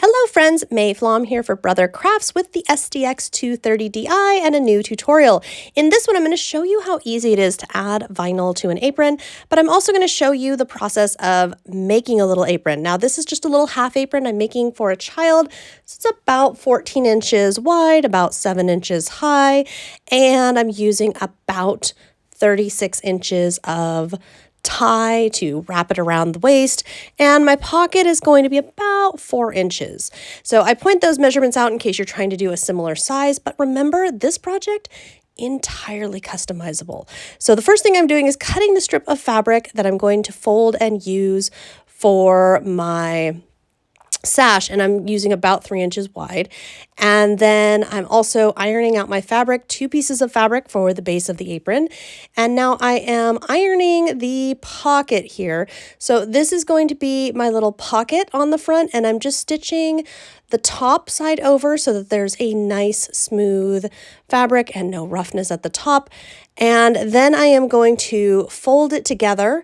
Hello friends, May Flaum here for Brother Crafts with the SDX 230Di and a new tutorial. In this one, I'm going to show you how easy it is to add vinyl to an apron, but I'm also going to show you the process of making a little apron. Now, this is just a little half apron I'm making for a child. So it's about 14 inches wide, about 7 inches high, and I'm using about 36 inches of tie to wrap it around the waist, and my pocket is going to be about 4 inches. So I point those measurements out in case you're trying to do a similar size, but remember, this project entirely customizable. So the first thing I'm doing is cutting the strip of fabric that I'm going to fold and use for my sash, and I'm using about 3 inches wide. And then I'm also ironing out my fabric, 2 pieces of fabric for the base of the apron. And now I am ironing the pocket here. So this is going to be my little pocket on the front, and I'm just stitching the top side over so that there's a nice smooth fabric and no roughness at the top. And then I am going to fold it together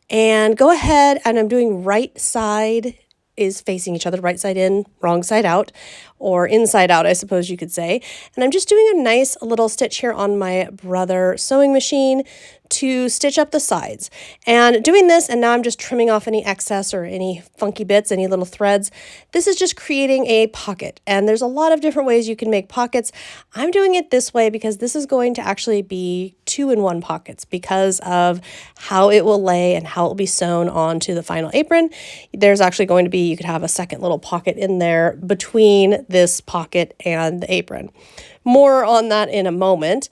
and go ahead, and I'm doing right side is facing each other, right side in, wrong side out, or inside out, I suppose you could say. And I'm just doing a nice little stitch here on my Brother sewing machine to stitch up the sides. And doing this, and now I'm just trimming off any excess or any funky bits, any little threads. This is just creating a pocket. And there's a lot of different ways you can make pockets. I'm doing it this way because this is going to actually be 2-in-1 pockets because of how it will lay and how it will be sewn onto the final apron. There's actually going to be, you could have a second little pocket in there between this pocket and the apron. More on that in a moment.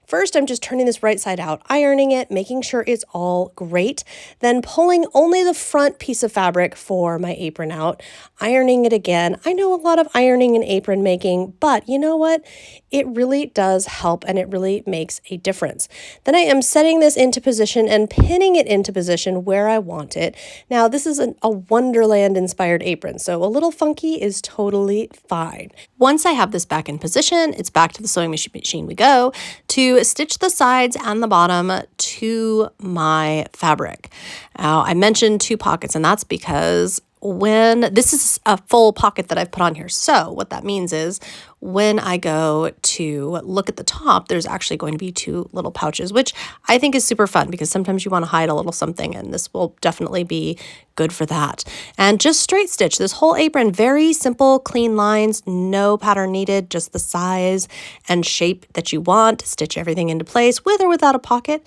First, I'm just turning this right side out, ironing it, making sure it's all great, then pulling only the front piece of fabric for my apron out, ironing it again. I know a lot of ironing and apron making, but you know what? It really does help and it really makes a difference. Then I am setting this into position and pinning it into position where I want it. Now, this is a Wonderland inspired apron, so a little funky is totally fine. Once I have this back in position, it's back to the sewing machine we go to stitch the sides and the bottom to my fabric. Now, I mentioned 2 pockets, and that's because when this is a full pocket that I've put on here. So what that means is when I go to look at the top, there's actually going to be 2 little pouches, which I think is super fun because sometimes you want to hide a little something, and this will definitely be good for that. And just straight stitch this whole apron, very simple, clean lines, no pattern needed, just the size and shape that you want. Stitch everything into place with or without a pocket,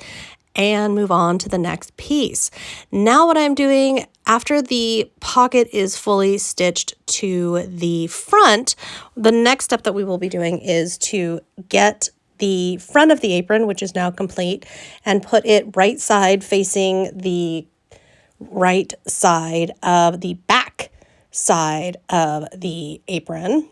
and move on to the next piece. Now what I'm doing after the pocket is fully stitched to the front, the next step that we will be doing is to get the front of the apron, which is now complete, and put it right side facing the right side of the back side of the apron.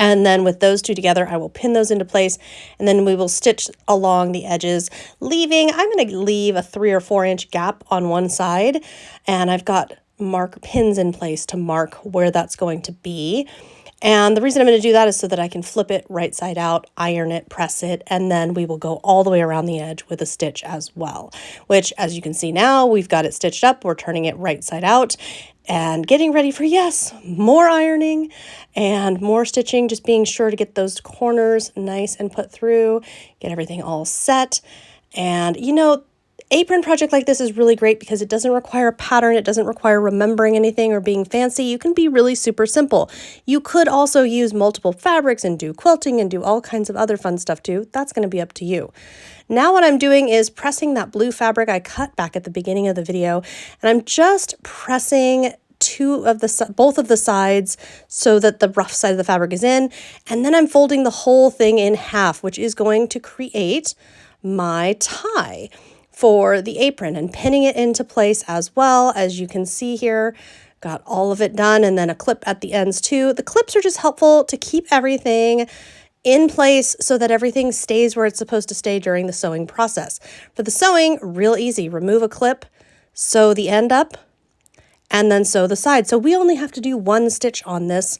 And then with those 2 together, I will pin those into place, and then we will stitch along the edges, I'm going to leave a 3 or 4 inch gap on one side, and I've got mark pins in place to mark where that's going to be. And the reason I'm going to do that is so that I can flip it right side out, iron it, press it, and then we will go all the way around the edge with a stitch as well, which as you can see now, we've got it stitched up. We're turning it right side out and getting ready for, yes, more ironing and more stitching, just being sure to get those corners nice and put through, get everything all set. And you know, apron project like this is really great because it doesn't require a pattern. It doesn't require remembering anything or being fancy. You can be really super simple. You could also use multiple fabrics and do quilting and do all kinds of other fun stuff too. That's going to be up to you. Now what I'm doing is pressing that blue fabric I cut back at the beginning of the video, and I'm just pressing both of the sides so that the rough side of the fabric is in, and then I'm folding the whole thing in half, which is going to create my tie for the apron, and pinning it into place as well. As you can see here, got all of it done, and then a clip at the ends too. The clips are just helpful to keep everything in place so that everything stays where it's supposed to stay during the sewing process. For the sewing, real easy. Remove a clip, sew the end up, and then sew the side. So we only have to do 1 stitch on this.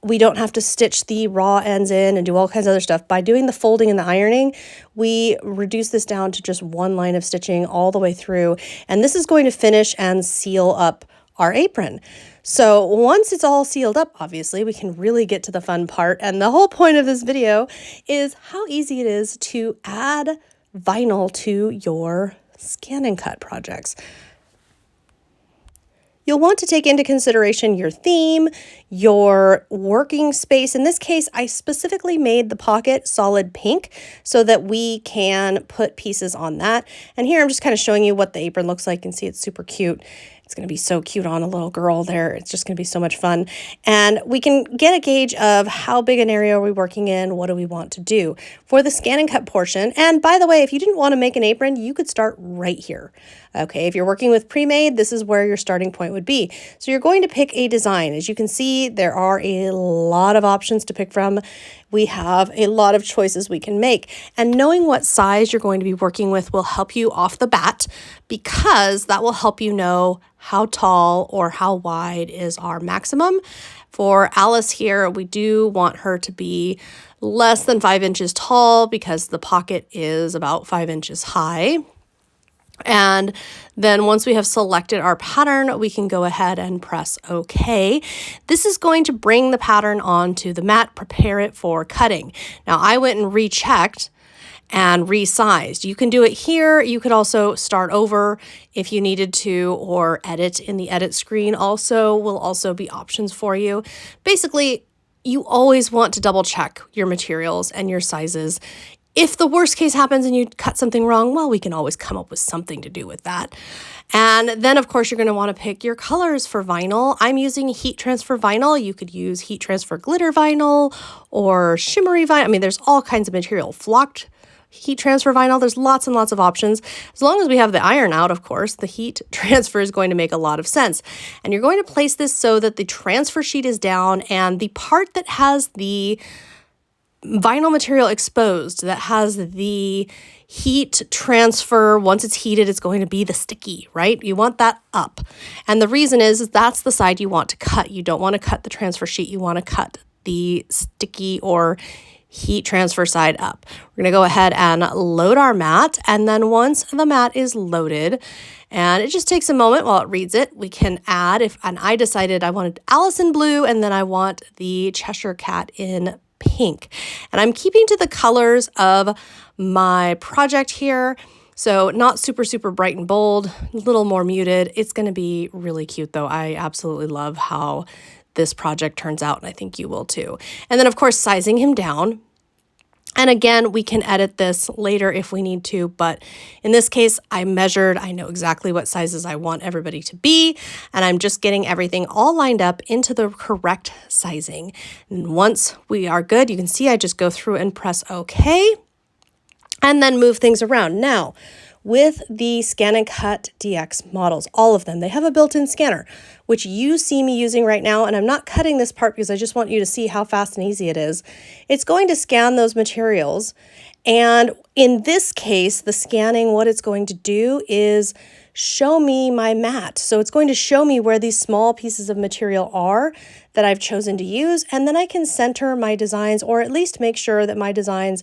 We don't have to stitch the raw ends in and do all kinds of other stuff. By doing the folding and the ironing, we reduce this down to just 1 line of stitching all the way through. And this is going to finish and seal up our apron. So once it's all sealed up, obviously, we can really get to the fun part. And the whole point of this video is how easy it is to add vinyl to your ScanNCut projects. You'll want to take into consideration your theme, your working space. In this case, I specifically made the pocket solid pink so that we can put pieces on that. And here I'm just kind of showing you what the apron looks like. You can see it's super cute. It's going to be so cute on a little girl there. It's just going to be so much fun. And we can get a gauge of how big an area are we working in, what do we want to do for the ScanNCut portion. And by the way, if you didn't want to make an apron, you could start right here. Okay, if you're working with pre-made, this is where your starting point would be. So you're going to pick a design. As you can see, there are a lot of options to pick from. We have a lot of choices we can make. And knowing what size you're going to be working with will help you off the bat, because that will help you know how tall or how wide is our maximum. For Alice here, we do want her to be less than 5 inches tall because the pocket is about 5 inches high. And then once we have selected our pattern, we can go ahead and press OK. This is going to bring the pattern onto the mat, prepare it for cutting. Now I went and rechecked and resized. You can do it here. You could also start over if you needed to, or edit in the edit screen also will also be options for you. Basically, you always want to double check your materials and your sizes. If the worst case happens and you cut something wrong, well, we can always come up with something to do with that. And then, of course, you're going to want to pick your colors for vinyl. I'm using heat transfer vinyl. You could use heat transfer glitter vinyl or shimmery vinyl. I mean, there's all kinds of material. Flocked heat transfer vinyl. There's lots and lots of options. As long as we have the iron out, of course, the heat transfer is going to make a lot of sense. And you're going to place this so that the transfer sheet is down and the part that has the vinyl material exposed, that has the heat transfer, once it's heated, it's going to be the sticky, right? You want that up. And the reason is that's the side you want to cut. You don't want to cut the transfer sheet. You want to cut the sticky or heat transfer side up. We're going to go ahead and load our mat. And then once the mat is loaded, and it just takes a moment while it reads it, we can add, and I decided I wanted Alice in blue, and then I want the Cheshire Cat in pink. And I'm keeping to the colors of my project here. So not super, super bright and bold, a little more muted. It's going to be really cute though. I absolutely love how this project turns out, and I think you will too. And then of course, sizing him down. And again, we can edit this later if we need to, but in this case, I measured, I know exactly what sizes I want everybody to be, and I'm just getting everything all lined up into the correct sizing. And once we are good, you can see I just go through and press OK, and then move things around. Now, with the ScanNCut DX models, all of them, they have a built-in scanner, which you see me using right now, and I'm not cutting this part because I just want you to see how fast and easy it is. It's going to scan those materials, and in this case, the scanning, what it's going to do is show me my mat. So it's going to show me where these small pieces of material are that I've chosen to use, and then I can center my designs, or at least make sure that my designs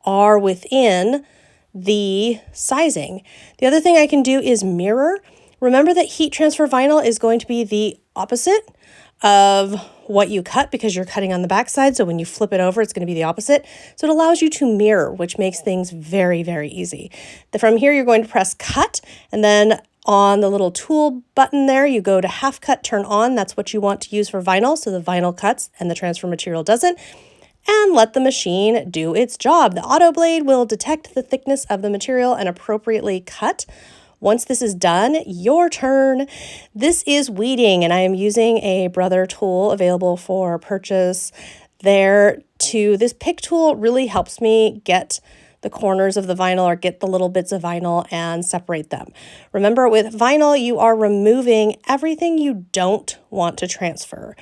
are within the sizing. The other thing I can do is mirror. Remember that heat transfer vinyl is going to be the opposite of what you cut because you're cutting on the back side. So when you flip it over, it's going to be the opposite. So it allows you to mirror, which makes things very, very easy. From here, you're going to press cut, and then on the little tool button there, you go to half cut, turn on. That's what you want to use for vinyl. So the vinyl cuts and the transfer material doesn't. And let the machine do its job. The auto blade will detect the thickness of the material and appropriately cut. Once this is done, your turn. This is weeding, and I am using a Brother tool available for purchase there too. This pick tool really helps me get the corners of the vinyl or get the little bits of vinyl and separate them. Remember, with vinyl, you are removing everything you don't want to transfer.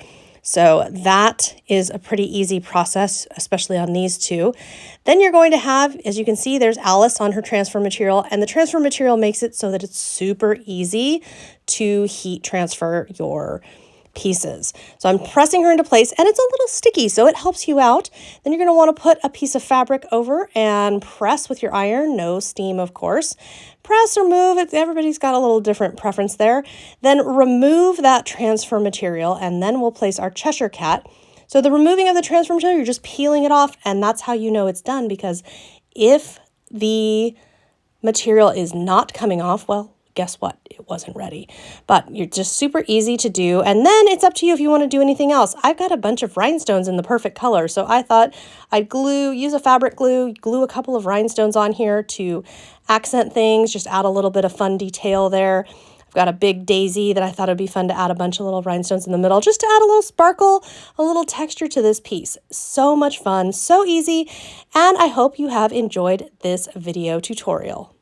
So that is a pretty easy process, especially on these two. Then you're going to have, as you can see, there's Alice on her transfer material, and the transfer material makes it so that it's super easy to heat transfer your pieces. So I'm pressing her into place, and it's a little sticky, so it helps you out. Then you're going to want to put a piece of fabric over and press with your iron, no steam of course. Press or move, everybody's got a little different preference there. Then remove that transfer material, and then we'll place our Cheshire Cat. So the removing of the transfer material, you're just peeling it off, and that's how you know it's done, because if the material is not coming off, well, guess what? It wasn't ready. But you're just super easy to do. And then it's up to you if you want to do anything else. I've got a bunch of rhinestones in the perfect color, so I thought I'd use a fabric glue a couple of rhinestones on here to accent things, just add a little bit of fun detail there. I've got a big daisy that I thought it'd be fun to add a bunch of little rhinestones in the middle, just to add a little sparkle, a little texture to this piece. So much fun, so easy, and I hope you have enjoyed this video tutorial.